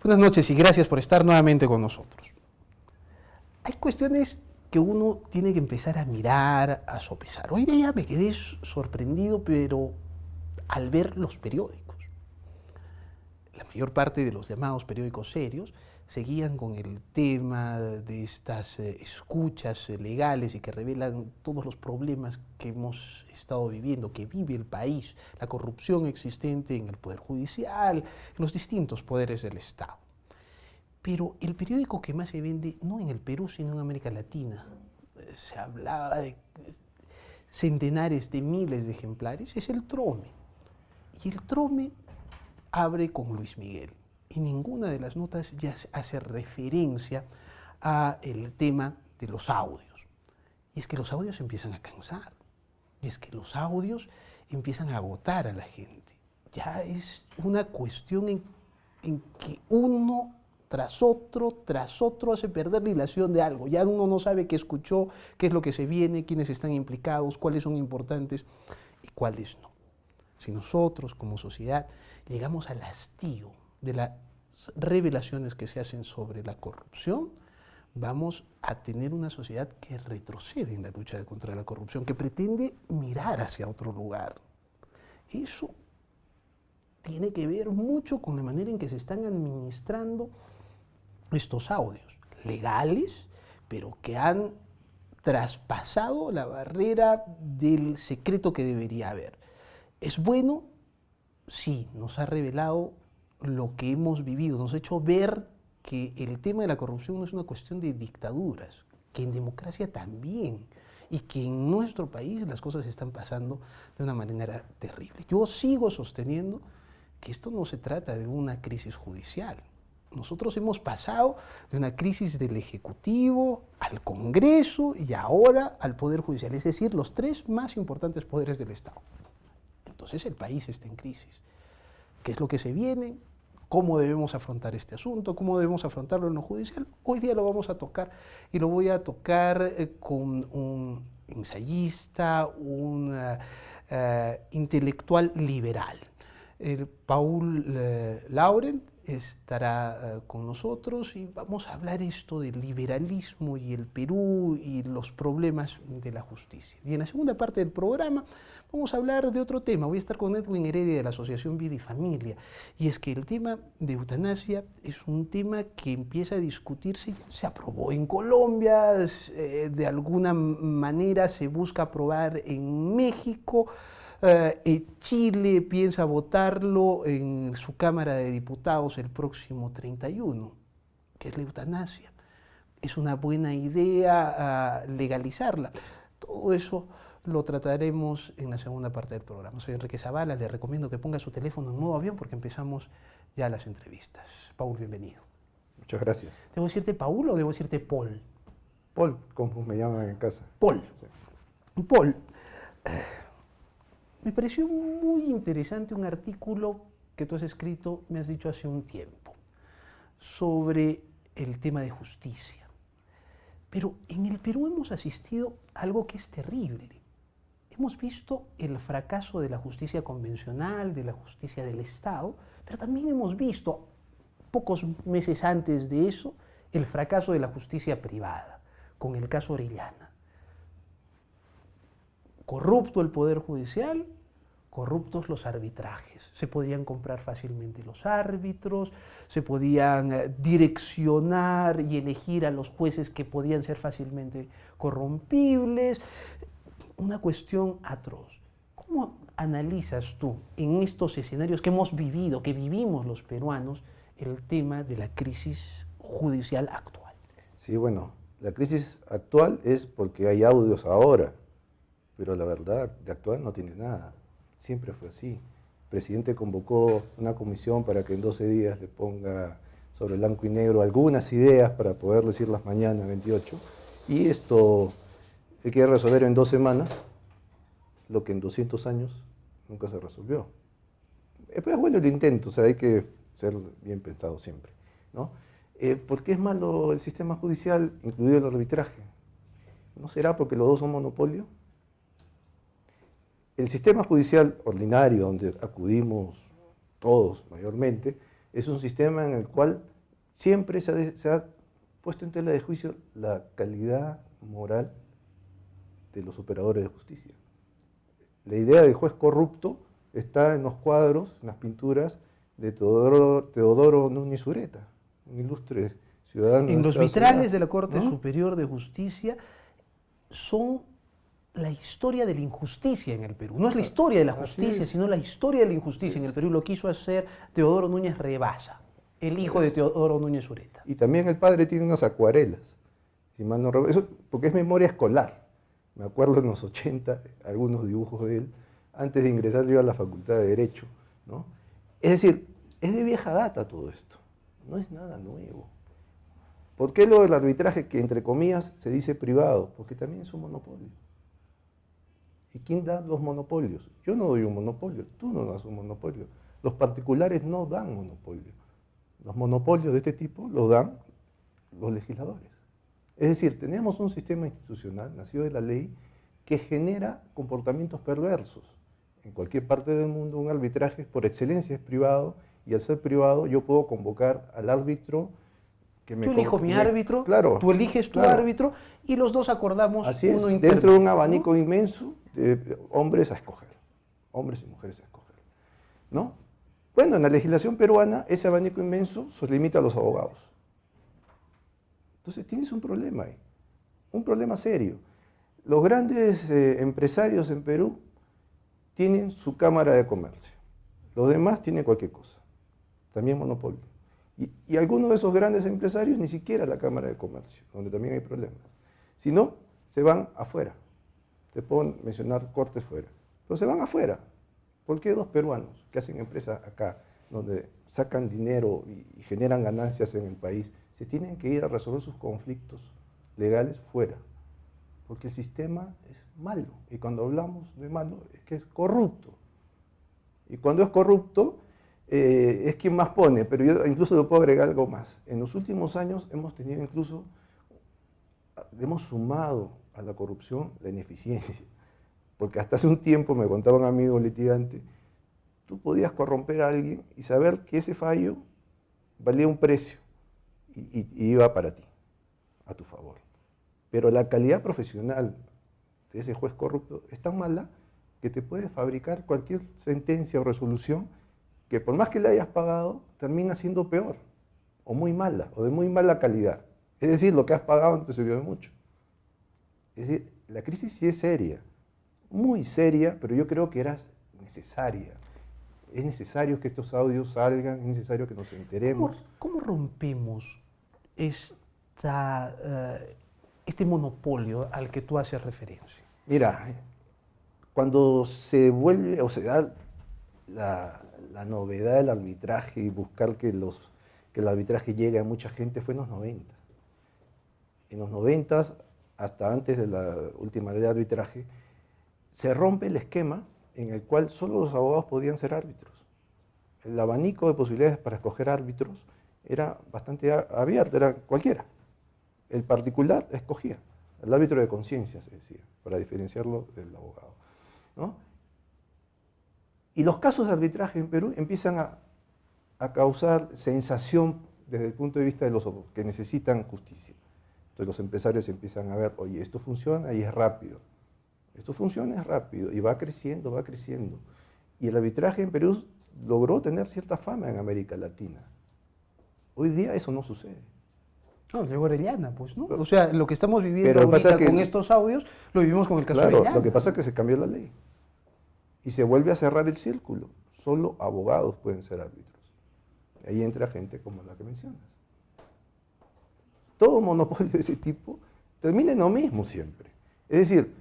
Buenas noches y gracias por estar nuevamente con nosotros. Hay cuestiones que uno tiene que empezar a mirar, a sopesar. Hoy día me quedé sorprendido, pero al ver los periódicos. La mayor parte de los llamados periódicos serios seguían con el tema de estas escuchas legales y que revelan todos los problemas que hemos estado viviendo, que vive el país, la corrupción existente en el Poder Judicial, en los distintos poderes del Estado. Pero el periódico que más se vende, no en el Perú, sino en América Latina, se hablaba de centenares de miles de ejemplares, es el Trome. Y el Trome abre con Luis Miguel. Y ninguna de las notas ya hace referencia a el tema de los audios. Y es que los audios empiezan a cansar. Y es que los audios empiezan a agotar a la gente. Ya es una cuestión en que uno tras otro hace perder la hilación de algo. Ya uno no sabe qué escuchó, qué es lo que se viene, quiénes están implicados, cuáles son importantes y cuáles no. Si nosotros como sociedad llegamos al hastío de las revelaciones que se hacen sobre la corrupción, vamos a tener una sociedad que retrocede en la lucha contra la corrupción, que pretende mirar hacia otro lugar. Eso tiene que ver mucho con la manera en que se están administrando estos audios, legales, pero que han traspasado la barrera del secreto que debería haber. ¿Es bueno? Sí, nos ha revelado lo que hemos vivido, nos ha hecho ver que el tema de la corrupción no es una cuestión de dictaduras, que en democracia también, y que en nuestro país las cosas están pasando de una manera terrible. Yo sigo sosteniendo que esto no se trata de una crisis judicial. Nosotros hemos pasado de una crisis del Ejecutivo al Congreso y ahora al Poder Judicial, es decir, los tres más importantes poderes del Estado. Entonces el país está en crisis. ¿Qué es lo que se viene? ¿Cómo debemos afrontar este asunto? ¿Cómo debemos afrontarlo en lo judicial? Hoy día lo vamos a tocar y lo voy a tocar con un ensayista, un intelectual liberal. Paul Laurent estará con nosotros y vamos a hablar esto del liberalismo y el Perú y los problemas de la justicia. Y en la segunda parte del programa vamos a hablar de otro tema. Voy a estar con Edwin Heredia de la Asociación Vida y Familia. Y es que el tema de eutanasia es un tema que empieza a discutirse, se aprobó en Colombia, de alguna manera se busca aprobar en México. Chile piensa votarlo en su Cámara de Diputados el próximo 31, que es la eutanasia. Es una buena idea legalizarla. Todo eso lo trataremos en la segunda parte del programa. Soy Enrique Zavala, le recomiendo que ponga su teléfono en modo avión porque empezamos ya las entrevistas. Paul, bienvenido. Muchas gracias. ¿Debo decirte Paul o debo decirte Paul? Paul, como me llaman en casa. Paul. Sí. Paul. Me pareció muy interesante un artículo que tú has escrito, me has dicho hace un tiempo, sobre el tema de justicia. Pero en el Perú hemos asistido a algo que es terrible. Hemos visto el fracaso de la justicia convencional, de la justicia del Estado, pero también hemos visto, pocos meses antes de eso, el fracaso de la justicia privada, con el caso Orellana. Corrupto el Poder Judicial, corruptos los arbitrajes. Se podían comprar fácilmente los árbitros, se podían direccionar y elegir a los jueces que podían ser fácilmente corrompibles. Una cuestión atroz. ¿Cómo analizas tú en estos escenarios que hemos vivido, que vivimos los peruanos, el tema de la crisis judicial actual? Sí, bueno, la crisis actual es porque hay audios ahora, pero la verdad de actual no tiene nada. Siempre fue así. El presidente convocó una comisión para que en 12 días le ponga sobre blanco y negro algunas ideas para poder decirlas mañana, 28. Y esto él quiere resolver en 2 semanas lo que en 200 años nunca se resolvió. Es bueno el intento, o sea, hay que ser bien pensado siempre, ¿no? ¿Por qué es malo el sistema judicial, incluido el arbitraje? ¿No será porque los dos son monopolio? El sistema judicial ordinario, donde acudimos todos mayormente, es un sistema en el cual siempre se ha puesto en tela de juicio la calidad moral de los operadores de justicia. La idea del juez corrupto está en los cuadros, en las pinturas de Teodoro Núñez Ureta, un ilustre ciudadano. En de los esta vitrales ciudad, de la Corte ¿no? Superior de Justicia son la historia de la injusticia en el Perú. No es la historia de la Así justicia, es. sino la historia de la injusticia Así en el es. Perú. Lo quiso hacer Teodoro Núñez Rebasa, el hijo de Teodoro Núñez Ureta. Y también el padre tiene unas acuarelas, si mal no recuerdo, eso porque es memoria escolar. Me acuerdo en los 80, algunos dibujos de él, antes de ingresar yo a la Facultad de Derecho, ¿no? Es decir, es de vieja data todo esto, no es nada nuevo. ¿Por qué lo del arbitraje, que entre comillas se dice privado? Porque también es un monopolio. ¿Y quién da los monopolios? Yo no doy un monopolio, tú no das un monopolio. Los particulares no dan monopolio. Los monopolios de este tipo los dan los legisladores. Es decir, tenemos un sistema institucional nacido de la ley que genera comportamientos perversos. En cualquier parte del mundo un arbitraje por excelencia es privado, y al ser privado yo puedo convocar al árbitro que me... Yo elijo mi árbitro, claro, tú eliges tu claro. árbitro y los dos acordamos Así es, uno dentro de un intermedio, abanico ¿no? inmenso de hombres a escoger, hombres y mujeres a escoger, ¿no? Bueno, en la legislación peruana ese abanico inmenso se limita a los abogados. Entonces tienes un problema ahí, un problema serio. Los grandes empresarios en Perú tienen su cámara de comercio, los demás tienen cualquier cosa, también monopolio. Y algunos de esos grandes empresarios ni siquiera la cámara de comercio, donde también hay problemas, sino se van afuera. Te puedo mencionar cortes fuera, pero se van afuera. ¿Por qué dos peruanos que hacen empresas acá, donde sacan dinero y generan ganancias en el país, se tienen que ir a resolver sus conflictos legales fuera? Porque el sistema es malo, y cuando hablamos de malo es que es corrupto. Y cuando es corrupto, es quien más pone, pero yo incluso le puedo agregar algo más. En los últimos años hemos sumado a la corrupción la ineficiencia. Porque hasta hace un tiempo, me contaba un amigo litigante, tú podías corromper a alguien y saber que ese fallo valía un precio y iba para ti, a tu favor. Pero la calidad profesional de ese juez corrupto es tan mala que te puede fabricar cualquier sentencia o resolución que por más que le hayas pagado, termina siendo peor, o muy mala, o de muy mala calidad. Es decir, lo que has pagado no te sirvió de mucho. Es decir, la crisis sí es seria, muy seria, pero yo creo que era necesaria. Es necesario que estos audios salgan, es necesario que nos enteremos. ¿Cómo rompemos este monopolio al que tú haces referencia? Mira, cuando se vuelve o se da la novedad del arbitraje y buscar que el arbitraje llegue a mucha gente fue en los 90. En los 90, hasta antes de la última ley de arbitraje, se rompe el esquema en el cual solo los abogados podían ser árbitros. El abanico de posibilidades para escoger árbitros era bastante abierto, era cualquiera. El particular escogía, el árbitro de conciencia se decía, para diferenciarlo del abogado, ¿no? Y los casos de arbitraje en Perú empiezan a causar sensación desde el punto de vista de los que necesitan justicia. Entonces los empresarios empiezan a ver, oye, esto funciona y es rápido. Esto funciona y es rápido, y va creciendo, va creciendo. Y el arbitraje en Perú logró tener cierta fama en América Latina. Hoy día eso no sucede. No, llegó Orellana, pues, ¿no? O sea, lo que estamos viviendo Pero pasa ahorita que- con estos audios, lo vivimos con el caso de Claro, Orellana. lo que pasa es que se cambió la ley. Y se vuelve a cerrar el círculo. Solo abogados pueden ser árbitros. Ahí entra gente como la que mencionas. Todo monopolio de ese tipo termina en lo mismo siempre. Es decir,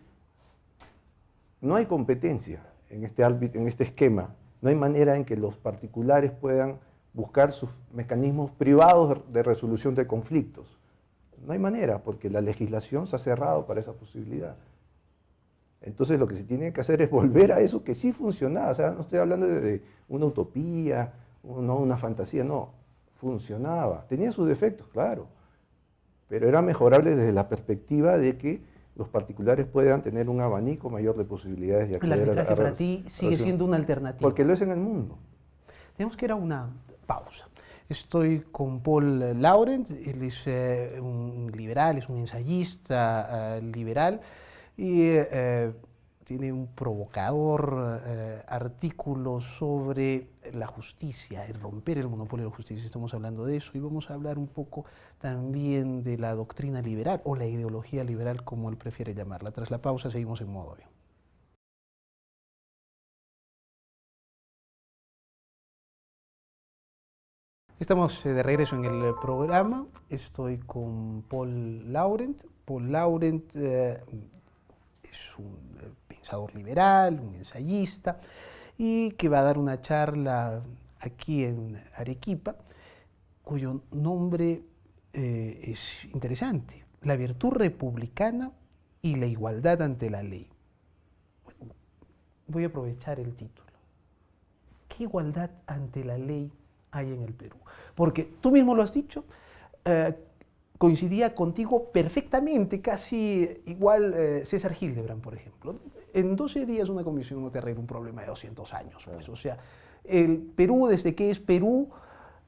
no hay competencia en este esquema. No hay manera en que los particulares puedan buscar sus mecanismos privados de resolución de conflictos. No hay manera, porque la legislación se ha cerrado para esa posibilidad. Entonces lo que se tiene que hacer es volver a eso que sí funcionaba. O sea, no estoy hablando de una utopía, no una fantasía, no. Funcionaba. Tenía sus defectos, claro, pero era mejorable desde la perspectiva de que los particulares puedan tener un abanico mayor de posibilidades de El acceder arbitraje para ti sigue siendo una alternativa. Porque lo es en el mundo. Tenemos que ir a una pausa. Estoy con Paul Laurent, él es un liberal, es un ensayista liberal y tiene un provocador artículo sobre la justicia, el romper el monopolio de la justicia. Estamos hablando de eso y vamos a hablar un poco también de la doctrina liberal o la ideología liberal, como él prefiere llamarla. Tras la pausa seguimos en modo avión. Estamos de regreso en el programa. Estoy con Paul Laurent. Paul Laurent es un pensador liberal, un ensayista, y que va a dar una charla aquí en Arequipa, cuyo nombre es interesante: la virtud republicana y la igualdad ante la ley. Bueno, voy a aprovechar el título. ¿Qué igualdad ante la ley hay en el Perú? Porque tú mismo lo has dicho, coincidía contigo perfectamente, casi igual César Hildebrand, por ejemplo. En 12 días una comisión no te arregla un problema de 200 años. Pues. O sea, el Perú, desde que es Perú,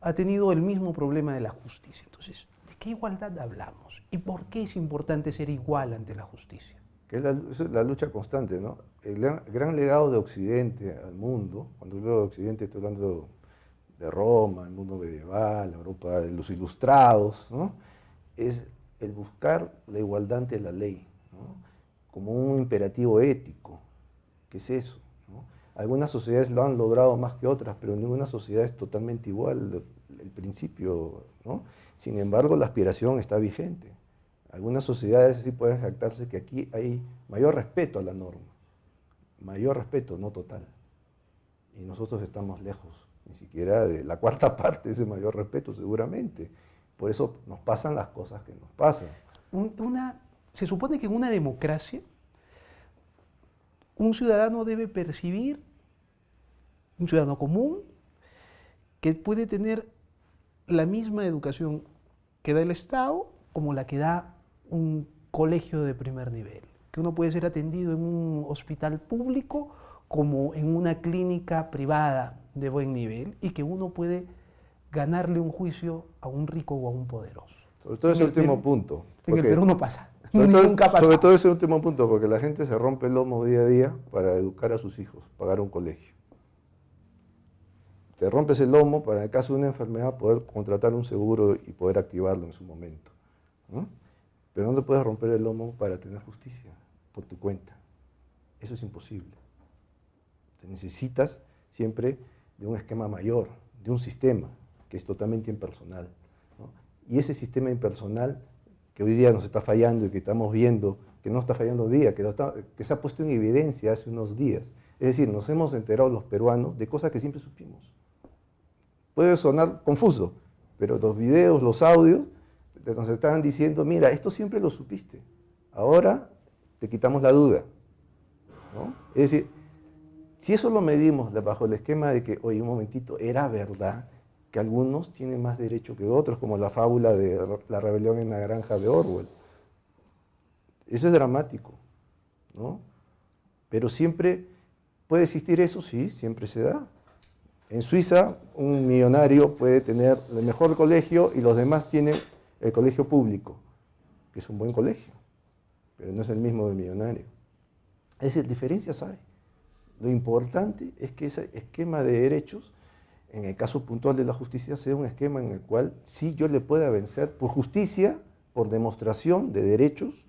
ha tenido el mismo problema de la justicia. Entonces, ¿de qué igualdad hablamos? ¿Y por qué es importante ser igual ante la justicia? Que es la lucha constante, ¿no? El gran legado de Occidente al mundo, cuando hablo de Occidente estoy hablando de Roma, el mundo medieval, Europa de los ilustrados, ¿no? Es el buscar la igualdad ante la ley, ¿no? Como un imperativo ético. ¿Qué es eso? ¿No? Algunas sociedades lo han logrado más que otras, pero ninguna sociedad es totalmente igual, el principio, ¿no? Sin embargo, la aspiración está vigente. Algunas sociedades sí pueden jactarse que aquí hay mayor respeto a la norma, mayor respeto, no total. Y nosotros estamos lejos, ni siquiera de la cuarta parte de ese mayor respeto, seguramente. Por eso nos pasan las cosas que nos pasan. Se supone que en una democracia un ciudadano debe percibir, un ciudadano común, que puede tener la misma educación que da el Estado como la que da un colegio de primer nivel, que uno puede ser atendido en un hospital público como en una clínica privada de buen nivel y que uno puede ganarle un juicio a un rico o a un poderoso. Sobre todo ese último punto. En el Perú no pasa. Sobre todo ese último punto, porque la gente se rompe el lomo día a día para educar a sus hijos, pagar un colegio. Te rompes el lomo para, en el caso de una enfermedad, poder contratar un seguro y poder activarlo en su momento, ¿no? Pero no te puedes romper el lomo para tener justicia por tu cuenta. Eso es imposible. Te necesitas siempre de un esquema mayor, de un sistema que es totalmente impersonal, ¿no? Y ese sistema impersonal que hoy día nos está fallando y que estamos viendo que no está fallando hoy día, que se ha puesto en evidencia hace unos días. Es decir, nos hemos enterado los peruanos de cosas que siempre supimos. Puede sonar confuso, pero los videos, los audios, nos estaban diciendo, mira, esto siempre lo supiste, ahora te quitamos la duda, ¿no? Es decir, si eso lo medimos bajo el esquema de que, oye, un momentito, era verdad que algunos tienen más derecho que otros, como la fábula de la rebelión en la granja de Orwell. Eso es dramático, ¿no? Pero siempre puede existir eso, sí, siempre se da. En Suiza, un millonario puede tener el mejor colegio y los demás tienen el colegio público, que es un buen colegio, pero no es el mismo del millonario. Es decir, diferencias hay. Lo importante es que ese esquema de derechos, en el caso puntual de la justicia, sea un esquema en el cual sí yo le pueda vencer por justicia, por demostración de derechos,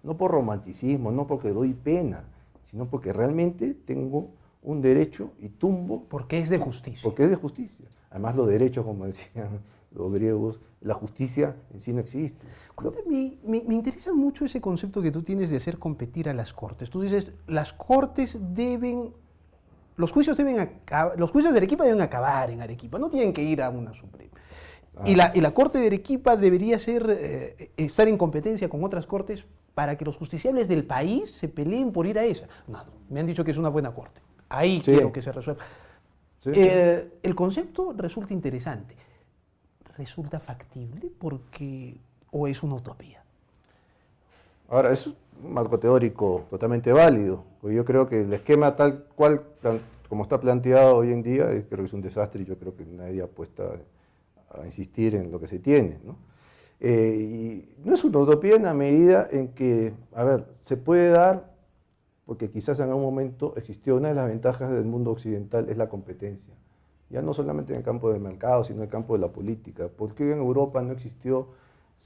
no por romanticismo, no porque doy pena, sino porque realmente tengo un derecho y tumbo. Porque es de justicia. Porque es de justicia. Además, los derechos, como decían los griegos, la justicia en sí no existe. Me interesa mucho ese concepto que tú tienes de hacer competir a las cortes. Tú dices, las cortes deben, los juicios de Arequipa deben acabar en Arequipa, no tienen que ir a una Suprema. Y la Corte de Arequipa debería estar en competencia con otras cortes para que los justiciables del país se peleen por ir a esa. No, me han dicho que es una buena corte. Ahí sí quiero que se resuelva. Sí, sí. El concepto resulta interesante. ¿Resulta factible o es una utopía? Ahora, es un marco teórico totalmente válido, porque yo creo que el esquema tal cual como está planteado hoy en día, creo que es un desastre y yo creo que nadie apuesta a insistir en lo que se tiene, ¿no? Y no es una utopía en la medida en que, a ver, se puede dar, porque quizás en algún momento existió una de las ventajas del mundo occidental, es la competencia. Ya no solamente en el campo del mercado, sino en el campo de la política. ¿Por qué en Europa no existió,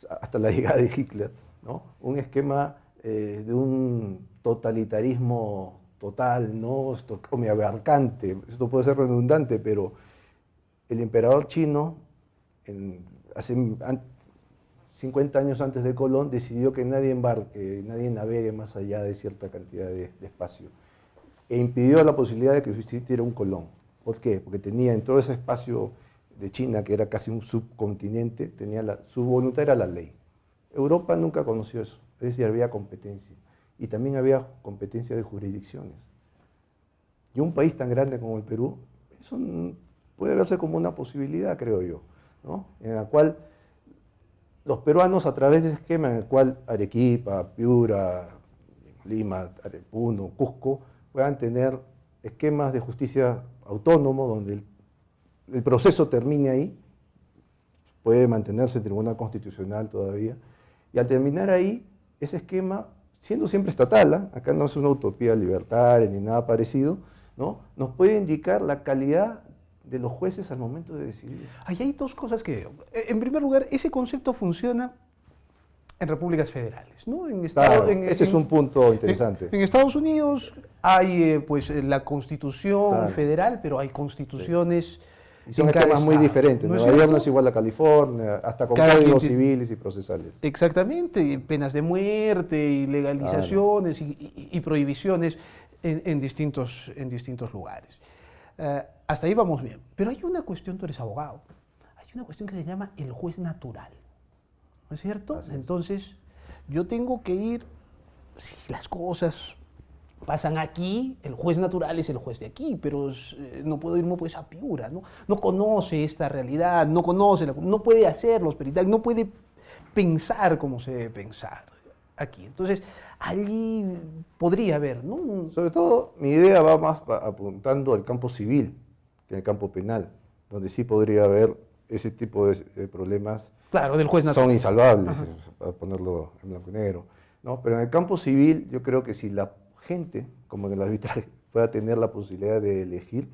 hasta la llegada de Hitler, ¿no?, un esquema de un totalitarismo total, ¿no?, omniabarcante? Esto puede ser redundante, pero el emperador chino, hace 50 años antes de Colón, decidió que nadie embarque, nadie navegue más allá de cierta cantidad de espacio, e impidió la posibilidad de que existiera un Colón. ¿Por qué? Porque tenía en todo ese espacio de China, que era casi un subcontinente, su voluntad era la ley. Europa nunca conoció eso, es decir, había competencia, y también había competencia de jurisdicciones. Y un país tan grande como el Perú, eso puede verse como una posibilidad, creo yo, ¿no?, en la cual los peruanos, a través de ese esquema en el cual Arequipa, Piura, Lima, Puno, Cusco, puedan tener esquemas de justicia autónomo, donde el proceso termine ahí, puede mantenerse el Tribunal Constitucional todavía, y al terminar ahí, ese esquema, siendo siempre estatal, acá no es una utopía libertaria ni nada parecido, ¿no?, nos puede indicar la calidad de los jueces al momento de decidir. Ahí hay dos cosas que veo. En primer lugar, ese concepto funciona en repúblicas federales, ¿no? Claro, ese es un punto interesante. En Estados Unidos hay pues la Constitución Claro. federal, pero hay constituciones... Y son esquemas muy diferentes. ¿No es Nueva York cierto? no es igual a California, hasta con Cada códigos quien civiles y procesales. Exactamente, penas de muerte y legalizaciones y prohibiciones en distintos lugares. Hasta ahí vamos bien. Pero hay una cuestión, tú eres abogado, hay una cuestión que se llama el juez natural, ¿no es cierto? Así es. Entonces, yo tengo que ir, si las cosas pasan aquí, el juez natural es el juez de aquí, pero no puedo irme pues a Piura, ¿no? No conoce esta realidad, no conoce, no puede hacer los peritajes, no puede pensar como se debe pensar aquí. Entonces, allí podría haber, ¿no? Sobre todo, mi idea va más apuntando al campo civil que al campo penal, donde sí podría haber ese tipo de problemas. Claro, del juez natural. Son insalvables, Ajá. para ponerlo en blanco y negro, ¿no? Pero en el campo civil, yo creo que si la gente, como en el arbitraje, pueda tener la posibilidad de elegir,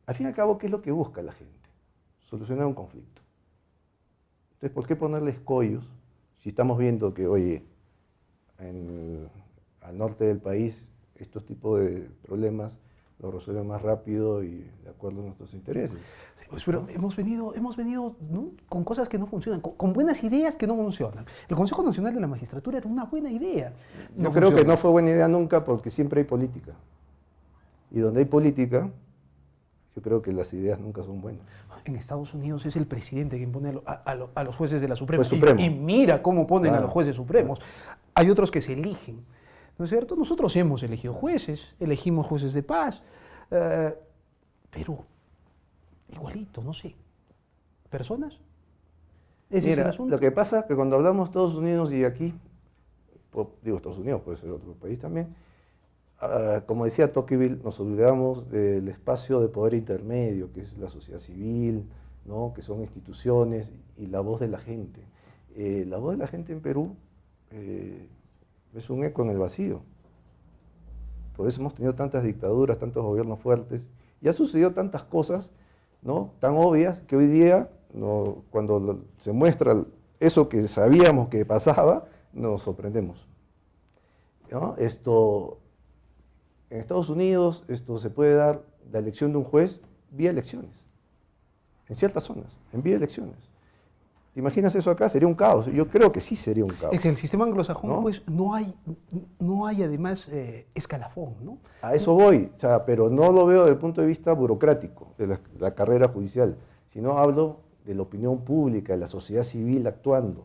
al fin y al cabo, ¿qué es lo que busca la gente? Solucionar un conflicto. Entonces, ¿por qué ponerle escollos si estamos viendo que, oye, al norte del país, estos tipos de problemas los resuelven más rápido y de acuerdo a nuestros intereses? Sí, pues, pero hemos venido ¿no?, con cosas que no funcionan, con buenas ideas que no funcionan. El Consejo Nacional de la Magistratura era una buena idea. Yo creo que no fue buena idea nunca, porque siempre hay política. Y donde hay política, yo creo que las ideas nunca son buenas. En Estados Unidos es el presidente quien pone a los jueces de la Suprema. Juez supremo. Y mira cómo ponen a Claro. los jueces supremos. Hay otros que se eligen, ¿no es cierto? Nosotros hemos elegido jueces, elegimos jueces de paz, pero igualito, no sé. ¿Personas? Ese es el Mira, asunto. lo que pasa es que cuando hablamos de Estados Unidos y aquí, digo Estados Unidos, puede ser otro país también, como decía Tocqueville, nos olvidamos del espacio de poder intermedio, que es la sociedad civil, ¿no?, que son instituciones, y la voz de la gente. La voz de la gente en Perú es un eco en el vacío. Por eso hemos tenido tantas dictaduras, tantos gobiernos fuertes, y ha sucedido tantas cosas, ¿no?, tan obvias, que hoy día, cuando se muestra eso que sabíamos que pasaba, nos sorprendemos, ¿no? En Estados Unidos se puede dar la elección de un juez vía elecciones, en ciertas zonas, en vía elecciones. ¿Te imaginas eso acá? Sería un caos. Yo creo que sí sería un caos. En el sistema anglosajón, ¿No? pues, no hay además escalafón, ¿no? A eso voy, o sea, pero no lo veo desde el punto de vista burocrático, de la carrera judicial, sino hablo de la opinión pública, de la sociedad civil actuando.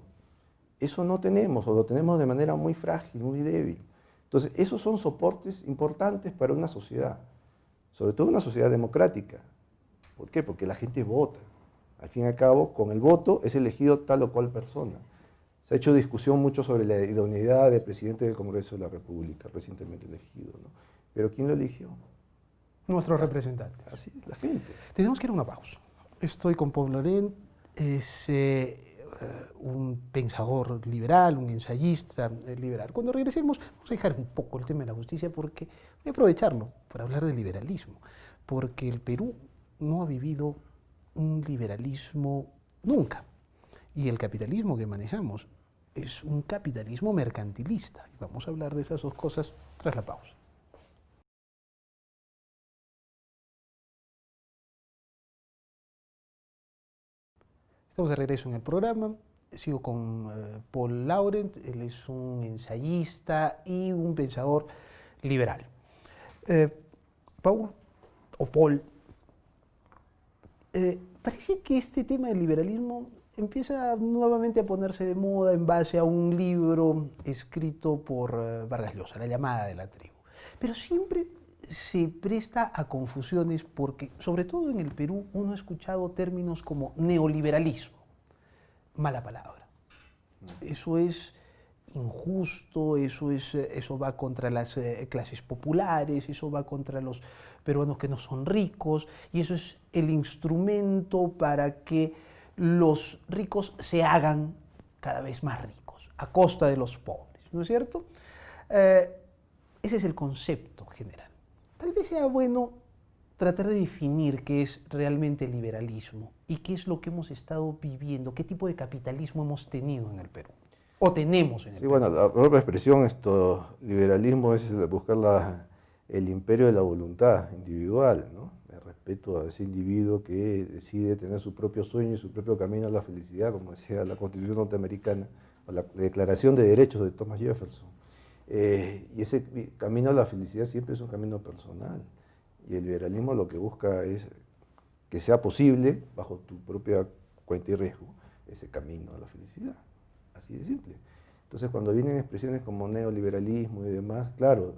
Eso no tenemos, o lo tenemos de manera muy frágil, muy débil. Entonces, esos son soportes importantes para una sociedad, sobre todo una sociedad democrática. ¿Por qué? Porque la gente vota. Al fin y al cabo, con el voto es elegido tal o cual persona. Se ha hecho discusión mucho sobre la idoneidad del presidente del Congreso de la República, recientemente elegido, ¿no? Pero ¿quién lo eligió? Nuestros representantes. Así es, la gente. Tenemos que ir a una pausa. Estoy con Paul Laurent es un pensador liberal, un ensayista liberal. Cuando regresemos, vamos a dejar un poco el tema de la justicia porque voy a aprovecharlo para hablar del liberalismo, porque el Perú no ha vivido un liberalismo nunca, y el capitalismo que manejamos es un capitalismo mercantilista. Y vamos a hablar de esas dos cosas tras la pausa. Estamos de regreso en el programa. Sigo con Paul Laurent. Él es un ensayista y un pensador liberal. Paul, o Paul, parece que este tema del liberalismo empieza nuevamente a ponerse de moda en base a un libro escrito por Vargas Llosa, La llamada de la tribu. Pero siempre se presta a confusiones porque, sobre todo en el Perú, uno ha escuchado términos como neoliberalismo. Mala palabra. Eso es injusto, eso va contra las clases populares, eso va contra los peruanos que no son ricos, y eso es el instrumento para que los ricos se hagan cada vez más ricos, a costa de los pobres, ¿no es cierto? Ese es el concepto general. Tal vez sea bueno tratar de definir qué es realmente el liberalismo y qué es lo que hemos estado viviendo, qué tipo de capitalismo hemos tenido en el Perú, o tenemos en el Perú. Bueno, la propia expresión, liberalismo es buscar el imperio de la voluntad individual, ¿no? El respeto a ese individuo que decide tener su propio sueño y su propio camino a la felicidad, como decía la Constitución norteamericana, o la Declaración de Derechos de Thomas Jefferson. Y ese camino a la felicidad siempre es un camino personal. Y el liberalismo lo que busca es que sea posible, bajo tu propia cuenta y riesgo, ese camino a la felicidad. Así de simple. Entonces, cuando vienen expresiones como neoliberalismo y demás, claro,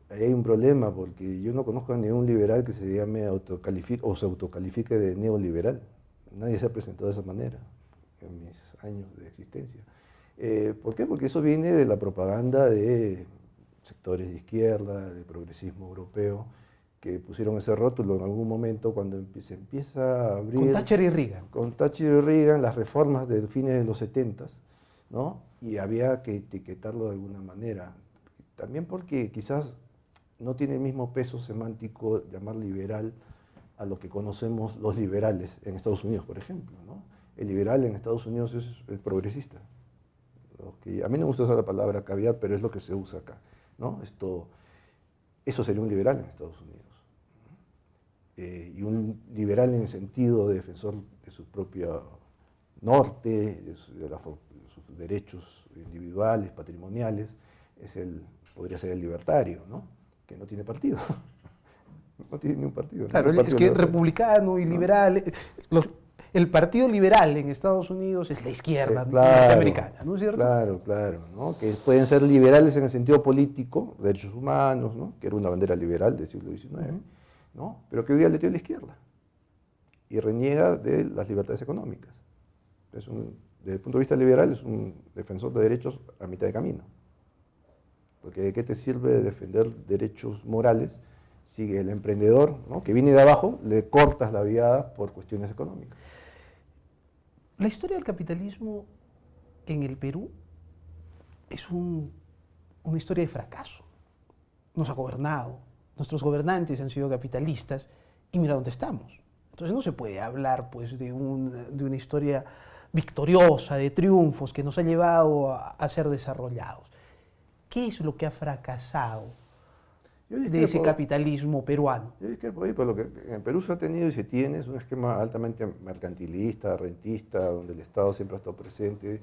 ahí hay un problema, porque yo no conozco a ningún liberal que se llame o se autocalifique de neoliberal. Nadie se ha presentado de esa manera en mis años de existencia. ¿Por qué? Porque eso viene de la propaganda de sectores de izquierda, de progresismo europeo, que pusieron ese rótulo en algún momento cuando se empieza a abrir... Con Thatcher y Reagan. Con Thatcher y Reagan, las reformas de fines de los 70, ¿no? Y había que etiquetarlo de alguna manera. También porque quizás no tiene el mismo peso semántico llamar liberal a lo que conocemos los liberales en Estados Unidos, por ejemplo, ¿no? El liberal en Estados Unidos es el progresista. A mí no me gusta usar la palabra caveat, pero es lo que se usa acá, ¿no? Eso sería un liberal en Estados Unidos. Y un liberal en el sentido de defensor de su propio norte, de sus derechos individuales, patrimoniales, podría ser el libertario, ¿no? Que no tiene partido. No tiene ni un partido. Claro, es que republicano y liberal, el partido liberal en Estados Unidos es la izquierda norteamericana, ¿no es cierto? Claro, claro, ¿no? Que pueden ser liberales en el sentido político, derechos humanos, ¿no? Que era una bandera liberal del siglo XIX, ¿no? Pero que hoy día le tiene la izquierda y reniega de las libertades económicas. Desde el punto de vista liberal es un defensor de derechos a mitad de camino. Porque ¿de qué te sirve defender derechos morales si el emprendedor, ¿no? que viene de abajo, le cortas la viada por cuestiones económicas? La historia del capitalismo en el Perú es una historia de fracaso. Nos ha gobernado, nuestros gobernantes han sido capitalistas y mira dónde estamos. Entonces no se puede hablar pues, de una historia victoriosa, de triunfos que nos ha llevado a ser desarrollados. ¿Qué es lo que ha fracasado de ese capitalismo peruano? Yo discrepo ahí, por lo que en Perú se ha tenido y se tiene es un esquema altamente mercantilista, rentista, donde el Estado siempre ha estado presente.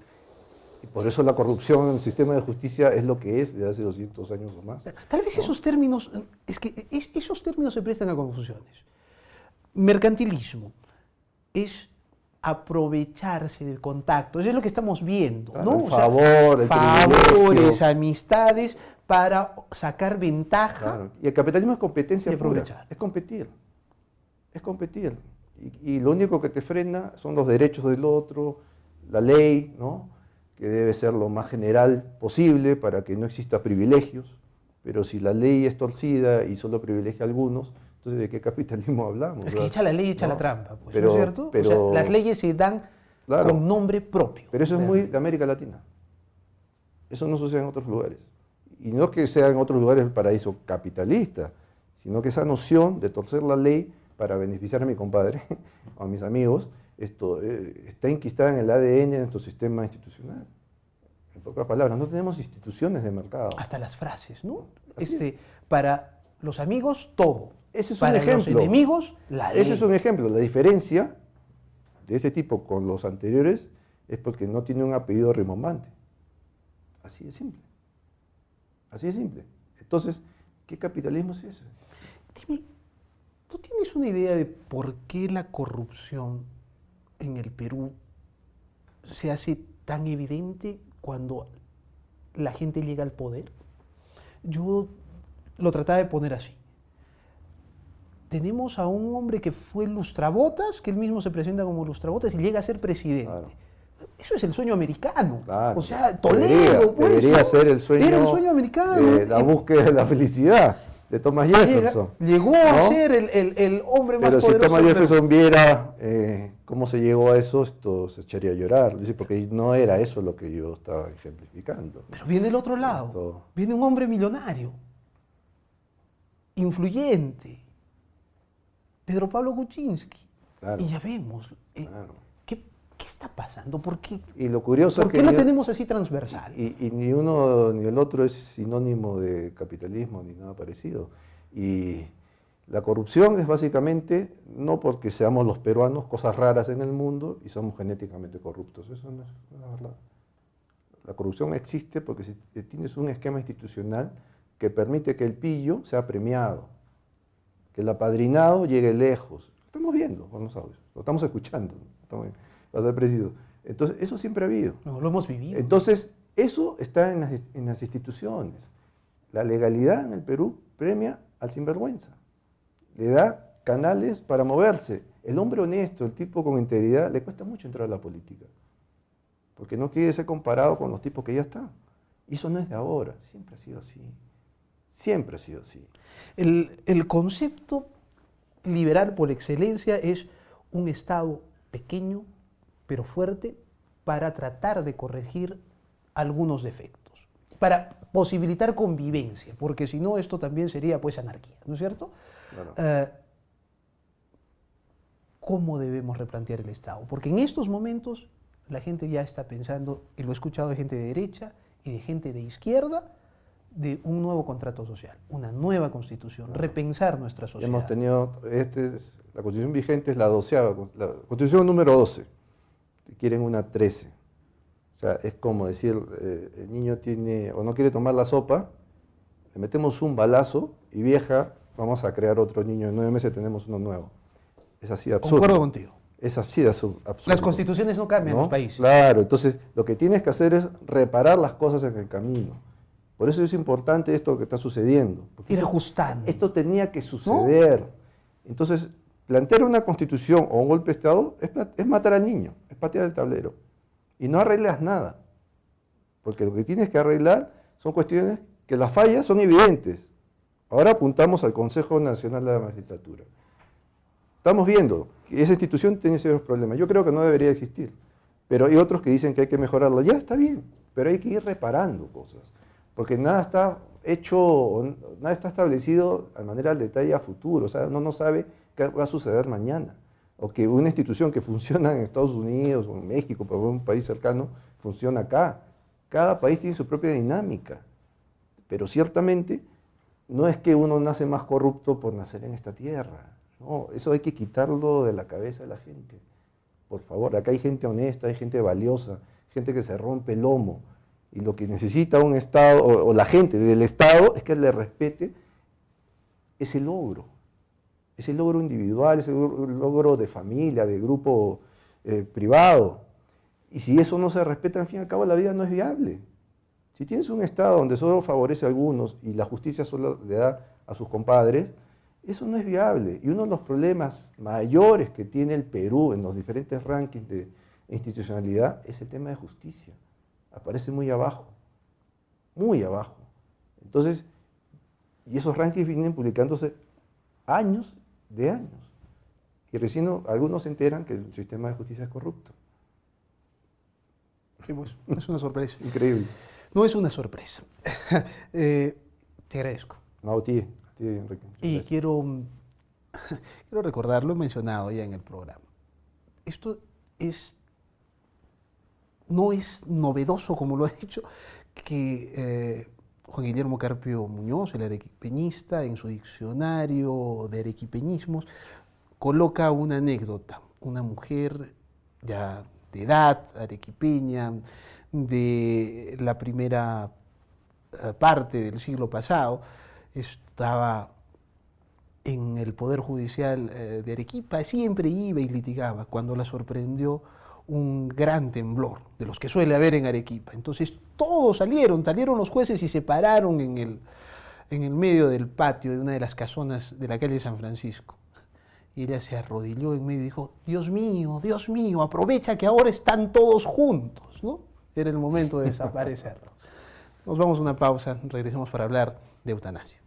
Y por eso la corrupción en el sistema de justicia es lo que es desde hace 200 años o más. Tal vez esos términos, esos términos se prestan a confusiones. Mercantilismo es aprovecharse del contacto, eso es lo que estamos viendo, claro, ¿no? El favor, el favores, amistades para sacar ventaja. Claro. Y el capitalismo es competencia y aprovechar. Pura, es competir. Es competir. Y lo único que te frena son los derechos del otro, la ley, ¿no? Que debe ser lo más general posible para que no exista privilegios, pero si la ley es torcida y solo privilegia a algunos, Entonces, ¿de qué capitalismo hablamos? Es que echa la ley, echa la trampa, pues, pero, ¿no es cierto? pero- o sea, las leyes se dan Claro. con nombre propio. Pero eso es muy de América Latina. Eso no sucede en otros lugares. Y no que sea en otros lugares el paraíso capitalista, sino que esa noción de torcer la ley para beneficiar a mi compadre o a mis amigos, esto está enquistada en el ADN de nuestro sistema institucional. En pocas palabras, no tenemos instituciones de mercado. Hasta las frases, ¿no? Así Para los amigos, todo. Ese es Para un ejemplo. los enemigos, la ley. Ese es un ejemplo. La diferencia de ese tipo con los anteriores es porque no tiene un apellido rimbombante. Así de simple. Así de simple. Entonces, ¿qué capitalismo es ese? Dime, ¿tú tienes una idea de por qué la corrupción en el Perú se hace tan evidente cuando la gente llega al poder? Yo lo trataba de poner así. Tenemos a un hombre que fue lustrabotas, que él mismo se presenta como lustrabotas y llega a ser presidente. Claro. Eso es el sueño americano. Claro. O sea, Toledo, pues, debería ¿no? ser el sueño, Era el sueño americano. la búsqueda de la felicidad de Thomas Jefferson. Llegó a ¿no? ser el hombre más Pero si poderoso. Thomas del Jefferson viera cómo se llegó a eso, esto se echaría a llorar. Dice, porque no era eso lo que yo estaba ejemplificando. Pero viene el otro lado. Esto- Viene un hombre millonario, influyente, Pedro Pablo Kuczynski. Claro, Y ya vemos. claro. ¿Qué está pasando? ¿Por qué, Y lo curioso ¿por es que qué lo ni- tenemos así transversal? y ni uno ni el otro es sinónimo de capitalismo ni nada parecido. Y la corrupción es básicamente, no porque seamos los peruanos cosas raras en el mundo y somos genéticamente corruptos, eso no es verdad. La corrupción existe porque si tienes un esquema institucional que permite que el pillo sea premiado, que el apadrinado llegue lejos. Lo estamos viendo con los audios, lo estamos escuchando, para ser preciso. Entonces, eso siempre ha habido. No, lo hemos vivido. Entonces, eso está en las instituciones. La legalidad en el Perú premia al sinvergüenza. Le da canales para moverse. El hombre honesto, el tipo con integridad, le cuesta mucho entrar a la política. Porque no quiere ser comparado con los tipos que ya están. Y eso no es de ahora, siempre ha sido así. Siempre ha sido así. El concepto liberal por excelencia es un Estado pequeño, pero fuerte, para tratar de corregir algunos defectos, para posibilitar convivencia, porque si no esto también sería pues anarquía, ¿no es cierto? Claro. ¿Cómo debemos replantear el Estado? Porque en estos momentos la gente ya está pensando, y lo he escuchado de gente de derecha y de gente de izquierda, de un nuevo contrato social, una nueva constitución, repensar nuestra sociedad. Hemos tenido, la constitución vigente es la 12ª, la constitución número 12, quieren una 13. O sea, es como decir, el niño tiene o no quiere tomar la sopa, le metemos un balazo y vieja, vamos a crear otro niño, en 9 meses tenemos uno nuevo. Es así de absurdo. Concuerdo contigo. Es así de absurdo. Las constituciones no cambian en los países. Claro, entonces lo que tienes que hacer es reparar las cosas en el camino. Por eso es importante esto que está sucediendo. Porque Ir ajustando. esto tenía que suceder. Entonces, plantear una constitución o un golpe de Estado es matar al niño, es patear el tablero. Y no arreglas nada. Porque lo que tienes que arreglar son cuestiones que las fallas son evidentes. Ahora apuntamos al Consejo Nacional de la Magistratura. Estamos viendo que esa institución tiene serios problemas. Yo creo que no debería existir. Pero hay otros que dicen que hay que mejorarlo. Ya está bien, pero hay que ir reparando cosas. Porque nada está hecho, nada está establecido de manera al detalle a futuro. O sea, uno no sabe qué va a suceder mañana. O que una institución que funciona en Estados Unidos o en México, por un país cercano, funciona acá. Cada país tiene su propia dinámica. Pero ciertamente no es que uno nace más corrupto por nacer en esta tierra. No, eso hay que quitarlo de la cabeza de la gente. Por favor, acá hay gente honesta, hay gente valiosa, gente que se rompe el lomo. Y lo que necesita un Estado, o la gente del Estado, es que le respete ese logro individual, ese logro de familia, de grupo privado. Y si eso no se respeta, al fin y al cabo la vida no es viable. Si tienes un Estado donde solo favorece a algunos y la justicia solo le da a sus compadres, eso no es viable. Y uno de los problemas mayores que tiene el Perú en los diferentes rankings de institucionalidad es el tema de justicia. Aparece muy abajo, muy abajo. Entonces, y esos rankings vienen publicándose años de años. Y recién algunos se enteran que el sistema de justicia es corrupto. Sí, pues, no es una sorpresa. Es increíble. No es una sorpresa. Te agradezco. No, a ti, Enrique. Y quiero recordar, lo he mencionado ya en el programa. Esto no es novedoso, como lo ha dicho, que Juan Guillermo Carpio Muñoz, el arequipeñista, en su diccionario de arequipeñismos, coloca una anécdota. Una mujer ya de edad, arequipeña, de la primera parte del siglo pasado, estaba en el Poder Judicial de Arequipa, siempre iba y litigaba cuando la sorprendió un gran temblor, de los que suele haber en Arequipa. Entonces todos salieron los jueces y se pararon en el medio del patio de una de las casonas de la calle San Francisco. Y ella se arrodilló en medio y dijo, Dios mío, aprovecha que ahora están todos juntos, ¿no? Era el momento de desaparecerlos. Nos vamos a una pausa, regresemos para hablar de eutanasia.